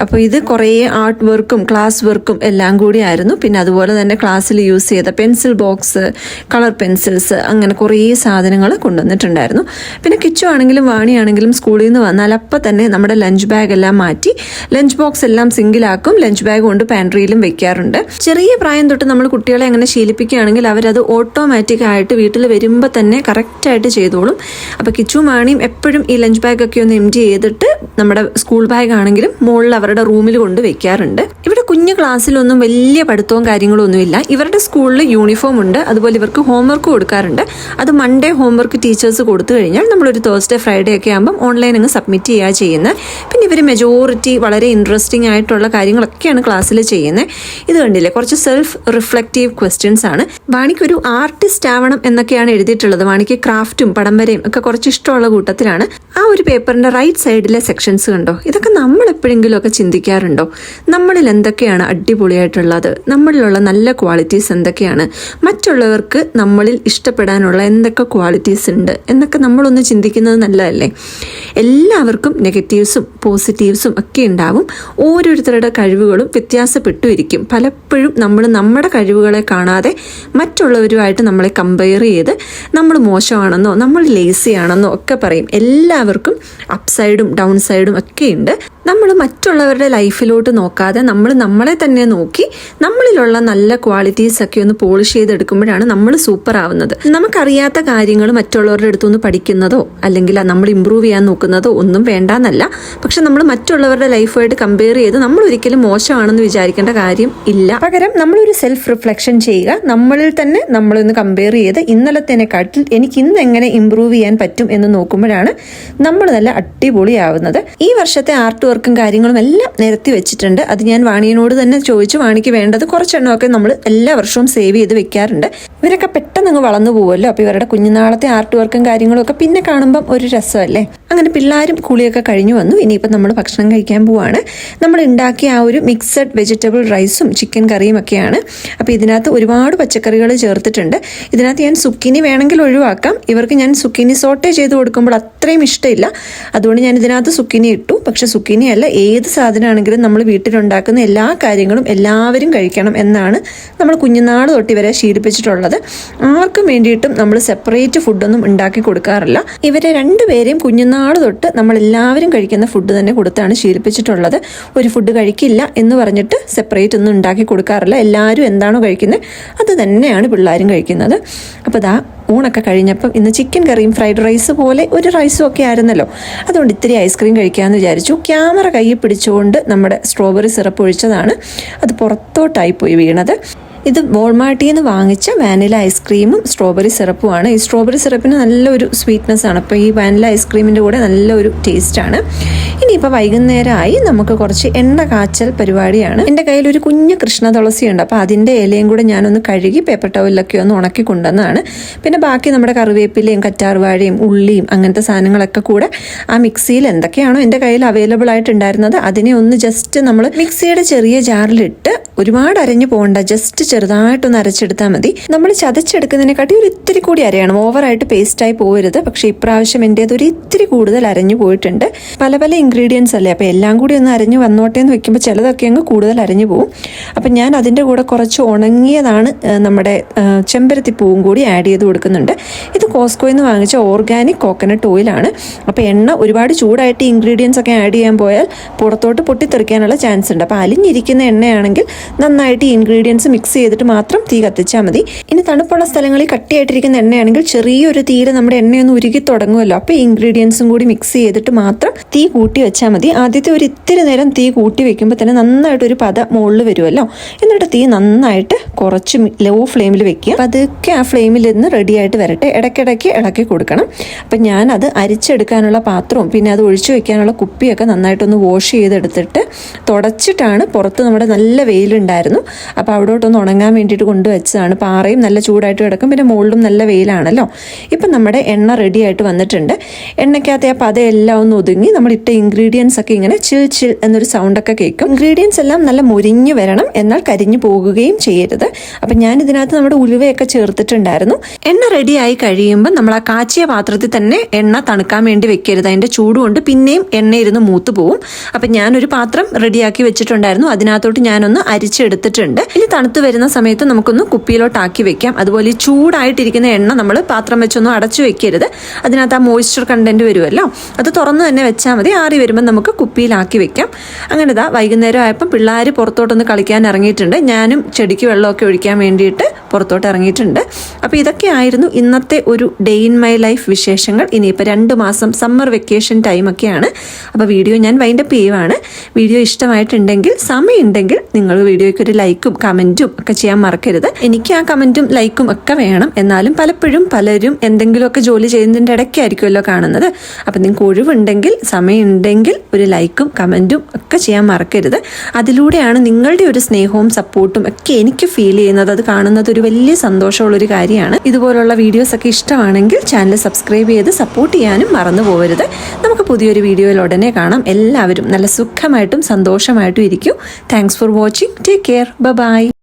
അപ്പോൾ ഇത് കുറേ ആർട്ട് വർക്കും ക്ലാസ് വർക്കും എല്ലാം കൂടി ആയിരുന്നു. പിന്നെ അതുപോലെ തന്നെ ക്ലാസ്സിൽ യൂസ് ചെയ്ത പെൻസിൽ ബോക്സ്, കളർ പെൻസിൽസ്, അങ്ങനെ കുറേ സാധനങ്ങൾ കൊണ്ടുവന്നിട്ടുണ്ടായിരുന്നു. പിന്നെ കിച്ചു ആണെങ്കിലും വാണിയാണെങ്കിലും സ്കൂളിൽ നിന്ന് വന്നാൽ അപ്പം തന്നെ നമ്മുടെ ലഞ്ച് ബാഗ് എല്ലാം മാറ്റി ലഞ്ച് ബോക്സ് എല്ലാം സിംഗിളാക്കും. ലഞ്ച് ബാഗ് കൊണ്ട് പാൻട്രിയിലും വെക്കാറുണ്ട്. ചെറിയ പ്രായം തൊട്ട് നമ്മൾ കുട്ടികളെ അങ്ങനെ ശീലിപ്പിക്കുകയാണെങ്കിൽ അവരത് ഓട്ടോമാറ്റിക്കായിട്ട് വീട്ടിൽ വരുമ്പോൾ തന്നെ കറക്റ്റായിട്ട് ചെയ്തോളും. അപ്പോൾ കിച്ചു വാണിയും എപ്പോഴും ഈ ലഞ്ച് ബാഗൊക്കെ ഒന്ന് എംറ്റി ചെയ്തിട്ട് നമ്മുടെ സ്കൂൾ ബാഗ് ആണെങ്കിലും മുകളിൽ അവരുടെ റൂമിൽ കൊണ്ട് വെക്കാറുണ്ട്. ഇവിടെ കുഞ്ഞു ക്ലാസ്സിലൊന്നും വലിയ പഠിത്തവും കാര്യങ്ങളും ഒന്നുമില്ല. ഇവരുടെ സ്കൂളിൽ യൂണിഫോം ഉണ്ട്. അതുപോലെ ഇവർക്ക് ഹോംവർക്ക് കൊടുക്കാറുണ്ട്. അത് മൺഡേ ഹോംവർക്ക് ടീച്ചേഴ്സ് കൊടുത്തു കഴിഞ്ഞാൽ നമ്മളൊരു തേഴ്സ്ഡേ ഫ്രൈഡേ ഒക്കെ ആകുമ്പം ഓൺലൈൻ അങ്ങ് സബ്മിറ്റ് ചെയ്യുക ചെയ്യുന്നത്. പിന്നെ ഇവർ മെജോറിറ്റി വളരെ ഇൻട്രസ്റ്റിംഗ് ആയിട്ടുള്ള കാര്യങ്ങളൊക്കെയാണ് ക്ലാസ്സിൽ ചെയ്യുന്നത്. ഇത് കണ്ടില്ലേ, കുറച്ച് സെൽഫ് റിഫ്ലക്റ്റീവ് ക്വസ്റ്റ്യൻസ് ആണ്. വാണിക്കൊരു ആർട്ടിസ്റ്റ് ആവണം എന്നൊക്കെയാണ് എഴുതിയിട്ടുള്ളത്. വാണിക്ക് ക്രാഫ്റ്റും പടം വരയും ഒക്കെ കുറച്ച് ഇഷ്ടമുള്ള കൂട്ടത്തിലാണ്. ആ ഒരു പേപ്പറിന്റെ റൈറ്റ് സൈഡിലെ സെക്ഷൻ റിഫ്ലക്ഷൻസ് കണ്ടോ? ഇതൊക്കെ നമ്മൾ എപ്പോഴെങ്കിലുമൊക്കെ ചിന്തിക്കാറുണ്ടോ? നമ്മളിൽ എന്തൊക്കെയാണ് അടിപൊളിയായിട്ടുള്ളത്, നമ്മളിലുള്ള നല്ല ക്വാളിറ്റീസ് എന്തൊക്കെയാണ്, മറ്റുള്ളവർക്ക് നമ്മളിൽ ഇഷ്ടപ്പെടാനുള്ള എന്തൊക്കെ ക്വാളിറ്റീസ് ഉണ്ട് എന്നൊക്കെ നമ്മളൊന്ന് ചിന്തിക്കുന്നത് നല്ലതല്ലേ? എല്ലാവർക്കും നെഗറ്റീവ്സും പോസിറ്റീവ്സും ഒക്കെ ഉണ്ടാവും. ഓരോരുത്തരുടെ കഴിവുകളും വ്യത്യാസപ്പെട്ടു ഇരിക്കും. പലപ്പോഴും നമ്മൾ നമ്മുടെ കഴിവുകളെ കാണാതെ മറ്റുള്ളവരുമായിട്ട് നമ്മളെ കമ്പയർ ചെയ്ത് നമ്മൾ മോശമാണെന്നോ നമ്മൾ ലേസി ആണെന്നോ ഒക്കെ പറയും. എല്ലാവർക്കും അപ്പ് സൈഡും ഡൗൺ സൈഡും ഒക്കെ ഉണ്ട്. നമ്മൾ മറ്റുള്ളവരുടെ ലൈഫിലോട്ട് നോക്കാതെ നമ്മൾ നമ്മളെ തന്നെ നോക്കി നമ്മളിലുള്ള നല്ല ക്വാളിറ്റീസ് ഒക്കെ ഒന്ന് പോളിഷ് ചെയ്തെടുക്കുമ്പോഴാണ് നമ്മൾ സൂപ്പർ ആവുന്നത്. നമുക്കറിയാത്ത കാര്യങ്ങൾ മറ്റുള്ളവരുടെ അടുത്തുനിന്ന് പഠിക്കുന്നതോ അല്ലെങ്കിൽ നമ്മൾ ഇമ്പ്രൂവ് ചെയ്യാൻ നോക്കുന്നതോ ഒന്നും വേണ്ടാന്നല്ല. പക്ഷെ നമ്മൾ മറ്റുള്ളവരുടെ ലൈഫുമായിട്ട് കമ്പയർ ചെയ്ത് നമ്മൾ ഒരിക്കലും മോശമാണെന്ന് വിചാരിക്കേണ്ട കാര്യം ഇല്ല. പകരം നമ്മളൊരു സെൽഫ് റിഫ്ലക്ഷൻ ചെയ്യുക. നമ്മളിൽ തന്നെ നമ്മളൊന്ന് കമ്പയർ ചെയ്ത് ഇന്നലത്തേനെക്കാട്ടിൽ എനിക്ക് ഇന്ന് എങ്ങനെ ഇമ്പ്രൂവ് ചെയ്യാൻ പറ്റും എന്ന് നോക്കുമ്പോഴാണ് നമ്മൾ നല്ല അടിപൊളിയാവുന്നത്. ഈ വർഷത്തെ ആർട്ട് വർക്കും കാര്യങ്ങളും എല്ലാം നിരത്തി വെച്ചിട്ടുണ്ട്. അത് ഞാൻ വാണിയനോട് തന്നെ ചോദിച്ചു. വാണിക്ക് വേണ്ടത് കുറച്ചെണ്ണമൊക്കെ നമ്മൾ എല്ലാ വർഷവും സേവ് ചെയ്ത് വെക്കാറുണ്ട്. ഇവരൊക്കെ പെട്ടെന്ന് അങ്ങ് വളർന്നു പോകുമല്ലോ. അപ്പോൾ ഇവരുടെ കുഞ്ഞുനാളത്തെ ആർട്ട് വർക്കും കാര്യങ്ങളും ഒക്കെ പിന്നെ കാണുമ്പം ഒരു രസമല്ലേ. അങ്ങനെ പിള്ളേരും കുളിയൊക്കെ കഴിഞ്ഞു വന്നു. ഇനിയിപ്പം നമ്മൾ ഭക്ഷണം കഴിക്കാൻ പോവാണ്. നമ്മൾ ഉണ്ടാക്കിയ ആ ഒരു മിക്സഡ് വെജിറ്റബിൾ റൈസും ചിക്കൻ കറിയും ഒക്കെയാണ്. അപ്പോൾ ഇതിനകത്ത് ഒരുപാട് പച്ചക്കറികൾ ചേർത്തിട്ടുണ്ട്. ഇതിനകത്ത് ഞാൻ സുക്കിനി വേണമെങ്കിൽ ഒഴിവാക്കാം. ഇവർക്ക് ഞാൻ സുക്കിനി സോട്ടേ ചെയ്ത് കൊടുക്കുമ്പോൾ അത്രയും ഇഷ്ടമില്ല. അതുകൊണ്ട് ഞാൻ ഇതിനകത്ത് സുക്കിനി ഇട്ടു. പക്ഷെ സുക്കിനി അല്ല, ഏത് സാധനമാണെങ്കിലും നമ്മൾ വീട്ടിലുണ്ടാക്കുന്ന എല്ലാ കാര്യങ്ങളും എല്ലാവരും കഴിക്കണം എന്നാണ് നമ്മൾ കുഞ്ഞുനാൾ തൊട്ട് ഇവരെ ശീലിപ്പിച്ചിട്ടുള്ളത്. ആർക്കും വേണ്ടിയിട്ടും നമ്മൾ സെപ്പറേറ്റ് ഫുഡൊന്നും ഉണ്ടാക്കി കൊടുക്കാറില്ല. ഇവരെ രണ്ടുപേരെയും കുഞ്ഞുനാൾ തൊട്ട് നമ്മൾ എല്ലാവരും കഴിക്കുന്ന ഫുഡ് തന്നെ കൊടുത്താണ് ശീലിപ്പിച്ചിട്ടുള്ളത്. ഒരു ഫുഡ് കഴിക്കില്ല എന്ന് പറഞ്ഞിട്ട് സെപ്പറേറ്റ് ഒന്നും ഉണ്ടാക്കി കൊടുക്കാറില്ല. എല്ലാവരും എന്താണോ കഴിക്കുന്നത് അത് തന്നെയാണ് പിള്ളേരും കഴിക്കുന്നത്. അപ്പോൾ ദാ ഊണൊക്കെ കഴിഞ്ഞപ്പം ഇന്ന് ചിക്കൻ കറിയും ഫ്രൈഡ് റൈസ് പോലെ ഒരു റൈസും ഒക്കെ ആയിരുന്നല്ലോ. അതുകൊണ്ട് ഇത്തിരി ഐസ്ക്രീം കഴിക്കാമെന്ന് വിചാരിച്ചു. ക്യാമറ കയ്യിൽ പിടിച്ചുകൊണ്ട് നമ്മുടെ സ്ട്രോബെറി സിറപ്പ് ഒഴിച്ചതാണ്. അത് പുറത്തോട്ടായി പോയി വീണത്. ഇത് വോൾമാർട്ടിൽ നിന്ന് വാങ്ങിച്ച വാനില ഐസ്ക്രീമും സ്ട്രോബെറി സിറപ്പുമാണ്. ഈ സ്ട്രോബെറി സിറപ്പിന് നല്ലൊരു സ്വീറ്റ്നെസ് ആണ്. അപ്പോൾ ഈ വാനില ഐസ്ക്രീമിൻ്റെ കൂടെ നല്ലൊരു ടേസ്റ്റാണ്. ഇനിയിപ്പോൾ വൈകുന്നേരമായി നമുക്ക് കുറച്ച് എണ്ണ കാച്ചൽ പരിപാടിയാണ്. എൻ്റെ കയ്യിൽ ഒരു കുഞ്ഞ് കൃഷ്ണ തുളസി ഉണ്ട്. അപ്പോൾ അതിൻ്റെ ഇലയും കൂടെ ഞാനൊന്ന് കഴുകി പേപ്പർ ടവലിലൊക്കെ ഒന്ന് ഉണക്കി കൊണ്ടുവന്നതാണ്. പിന്നെ ബാക്കി നമ്മുടെ കറിവേപ്പിലയും കറ്റാർവാഴയും ഉള്ളിയും അങ്ങനത്തെ സാധനങ്ങളൊക്കെ കൂടെ ആ മിക്സിയിൽ എന്തൊക്കെയാണോ എൻ്റെ കയ്യിൽ അവൈലബിൾ ആയിട്ടുണ്ടായിരുന്നത് അതിനെ ഒന്ന് ജസ്റ്റ് നമ്മൾ മിക്സിയുടെ ചെറിയ ജാറിലിട്ട് ഒരുപാട് അരഞ്ഞു പോകണ്ട, ജസ്റ്റ് ചെറുതായിട്ടൊന്ന് അരച്ചെടുത്താൽ മതി. നമ്മൾ ചതച്ചെടുക്കുന്നതിനെക്കാട്ടി ഒരു ഇത്തിരി കൂടി അരയണം. ഓവറായിട്ട് പേസ്റ്റായി പോകരുത്. പക്ഷേ ഇപ്രാവശ്യം എൻ്റേത് ഒരു ഇത്തിരി കൂടുതൽ അരഞ്ഞു പോയിട്ടുണ്ട്. പല പല ഇൻഗ്രീഡിയൻസ് അല്ലേ, അപ്പോൾ എല്ലാം കൂടി ഒന്ന് അരഞ്ഞു വന്നോട്ടെ എന്ന് വെക്കുമ്പോൾ ചിലതൊക്കെ അങ്ങ് കൂടുതൽ അരഞ്ഞു പോകും. അപ്പം ഞാൻ അതിൻ്റെ കൂടെ കുറച്ച് ഉണങ്ങിയതാണ് നമ്മുടെ ചെമ്പരത്തിപ്പൂവും കൂടി ആഡ് ചെയ്ത് കൊടുക്കുന്നുണ്ട്. ഇത് കോസ്കോയിൽ നിന്ന് വാങ്ങിച്ച ഓർഗാനിക് കോക്കനട്ട് ഓയിലാണ്. അപ്പോൾ എണ്ണ ഒരുപാട് ചൂടായിട്ട് ഇൻഗ്രീഡിയൻസ് ഒക്കെ ആഡ് ചെയ്യാൻ പോയാൽ പുറത്തോട്ട് പൊട്ടിത്തെറിക്കാനുള്ള ചാൻസ് ഉണ്ട്. അപ്പോൾ അലിഞ്ഞിരിക്കുന്ന എണ്ണയാണെങ്കിൽ നന്നായിട്ട് ഈ ഇൻഗ്രീഡിയൻസ് മിക്സ് ചെയ്തിട്ട് മാത്രം തീ കത്തിച്ചാൽ മതി. ഇനി തണുപ്പുള്ള സ്ഥലങ്ങളിൽ കട്ടിയായിട്ടിരിക്കുന്ന എണ്ണയാണെങ്കിൽ ചെറിയൊരു തീയിൽ നമ്മുടെ എണ്ണയൊന്ന് ഉരുകി തുടങ്ങുമല്ലോ. അപ്പോൾ ഈ ഇൻഗ്രീഡിയൻസും കൂടി മിക്സ് ചെയ്തിട്ട് മാത്രം തീ കൂട്ടി വെച്ചാൽ മതി. ആദ്യത്തെ ഒരു ഇത്തിരി നേരം തീ കൂട്ടി വെക്കുമ്പോൾ തന്നെ നന്നായിട്ടൊരു പത മുകളിൽ വരുമല്ലോ. എന്നിട്ട് തീ നന്നായിട്ട് കുറച്ച് ലോ ഫ്ലെയിമിൽ വെക്കുക. അപ്പോൾ അതൊക്കെ ആ ഫ്ലെയിമിൽ നിന്ന് റെഡി ആയിട്ട് വരട്ടെ. ഇടയ്ക്കിടയ്ക്ക് ഇളക്കി കൊടുക്കണം. അപ്പം ഞാനത് അരിച്ചെടുക്കാനുള്ള പാത്രവും പിന്നെ അത് ഒഴിച്ചു വെക്കാനുള്ള കുപ്പിയൊക്കെ നന്നായിട്ടൊന്ന് വാഷ് ചെയ്തെടുത്തിട്ട് തുടച്ചിട്ടാണ്. പുറത്ത് നമ്മുടെ നല്ല വെയിലുണ്ടായിരുന്നു. അപ്പോൾ അവിടോട്ടൊന്ന് ഉണങ്ങാൻ വേണ്ടിയിട്ട് കൊണ്ടുവച്ചതാണ്. പാറയും നല്ല ചൂടായിട്ട് കിടക്കും, പിന്നെ മുകളിലും നല്ല വെയിലാണല്ലോ. ഇപ്പം നമ്മുടെ എണ്ണ റെഡി ആയിട്ട് വന്നിട്ടുണ്ട്. എണ്ണയ്ക്കകത്ത് ആ പതയെല്ലാം ഒന്ന് ഒതുങ്ങി നമ്മളിട്ട ഇൻഗ്രീഡിയൻസ് ഒക്കെ ഇങ്ങനെ ചിൽ ചിൽ എന്നൊരു സൗണ്ടൊക്കെ കേൾക്കും. ഇൻഗ്രീഡിയൻസ് എല്ലാം നല്ല മുരിഞ്ഞു വരണം, എന്നാൽ കരിഞ്ഞു പോകുകയും ചെയ്യരുത്. അപ്പം ഞാൻ ഇതിനകത്ത് നമ്മുടെ ഉലുവയൊക്കെ ചേർത്തിട്ടുണ്ടായിരുന്നു. എണ്ണ റെഡി ആയി കഴിയുമ്പോൾ നമ്മൾ ആ കാച്ചിയ പാത്രത്തിൽ തന്നെ എണ്ണ തണുക്കാൻ വേണ്ടി വെക്കരുത്. അതിൻ്റെ ചൂടുകൊണ്ട് പിന്നെയും എണ്ണ ഇരുന്ന് മൂത്ത് പോവും. അപ്പം ഞാനൊരു പാത്രം റെഡിയാക്കി വെച്ചിട്ടുണ്ടായിരുന്നു. അതിനകത്തോട്ട് ഞാനൊന്ന് അരിച്ചെടുത്തിട്ടുണ്ട്. ഇനി തണുത്ത് വരുന്ന സമയത്ത് നമുക്കൊന്ന് കുപ്പിയിലോട്ടാക്കി വെക്കാം. അതുപോലെ ഈ ചൂടായിട്ടിരിക്കുന്ന എണ്ണ നമ്മൾ പാത്രം വെച്ചൊന്നും അടച്ചു വെക്കരുത്. അതിനകത്ത് ആ മോയ്സ്ചർ കണ്ടന്റ് വരുമല്ലോ, അത് തുറന്ന് തന്നെ വെച്ചാൽ മതി. ആറി വരുമ്പോൾ നമുക്ക് കുപ്പിയിലാക്കി വെക്കാം. അങ്ങനെ ഇതാ വൈകുന്നേരം ആയപ്പം പിള്ളേർ പുറത്തോട്ടൊന്ന് കളിക്കാൻ ഇറങ്ങിയിട്ടുണ്ട്. ഞാനും ചെടിക്ക് വെള്ളമൊക്കെ ഒഴിക്കാൻ വേണ്ടിയിട്ട് പുറത്തോട്ട് ഇറങ്ങിയിട്ടുണ്ട്. അപ്പോൾ ഇതൊക്കെ ആയിരുന്നു ഇന്നത്തെ ഒരു ഡേ ഇൻ മൈ ലൈഫ് വിശേഷങ്ങൾ. ഇനിയിപ്പോൾ 2 മാസം സമ്മർ വെക്കേഷൻ ടൈമൊക്കെയാണ്. അപ്പോൾ വീഡിയോ ഞാൻ വൈൻഡപ്പ് ചെയ്യുവാണ്. വീഡിയോ ഇഷ്ടമായിട്ടുണ്ടെങ്കിൽ സമയമുണ്ടെങ്കിൽ നിങ്ങൾ വീഡിയോയ്ക്ക് ഒരു ലൈക്കും കമൻറ്റും ഒക്കെ ചെയ്യാൻ മറക്കരുത്. എനിക്ക് ആ കമൻറ്റും ലൈക്കും ഒക്കെ വേണം. എന്നാലും പലപ്പോഴും പലരും എന്തെങ്കിലുമൊക്കെ ജോലി ചെയ്യുന്നതിൻ്റെ ഇടയ്ക്കായിരിക്കുമല്ലോ കാണുന്നത്. അപ്പം നിങ്ങൾക്ക് ഒഴിവുണ്ടെങ്കിൽ സമയമുണ്ടെങ്കിൽ ഒരു ലൈക്കും കമൻറ്റും ഒക്കെ ചെയ്യാൻ മറക്കരുത്. അതിലൂടെയാണ് നിങ്ങളുടെ ഒരു സ്നേഹവും സപ്പോർട്ടും ഒക്കെ എനിക്ക് ഫീൽ ചെയ്യുന്നത്. അത് കാണുന്നത് ഒരു വലിയ സന്തോഷമുള്ളൊരു കാര്യമാണ്. ഇതുപോലുള്ള വീഡിയോസൊക്കെ ഇഷ്ടമാണെങ്കിൽ ചാനൽ സബ്സ്ക്രൈബ് ചെയ്ത് സപ്പോർട്ട് ചെയ്യാനും മറന്നു പോകരുത്. നമുക്ക് പുതിയൊരു വീഡിയോയിൽ ഉടനെ കാണാം. എല്ലാവരും നല്ല സുഖമായിട്ടും സന്തോഷമായിട്ടും ഇരിക്കൂ. Thanks for watching. Take care. By.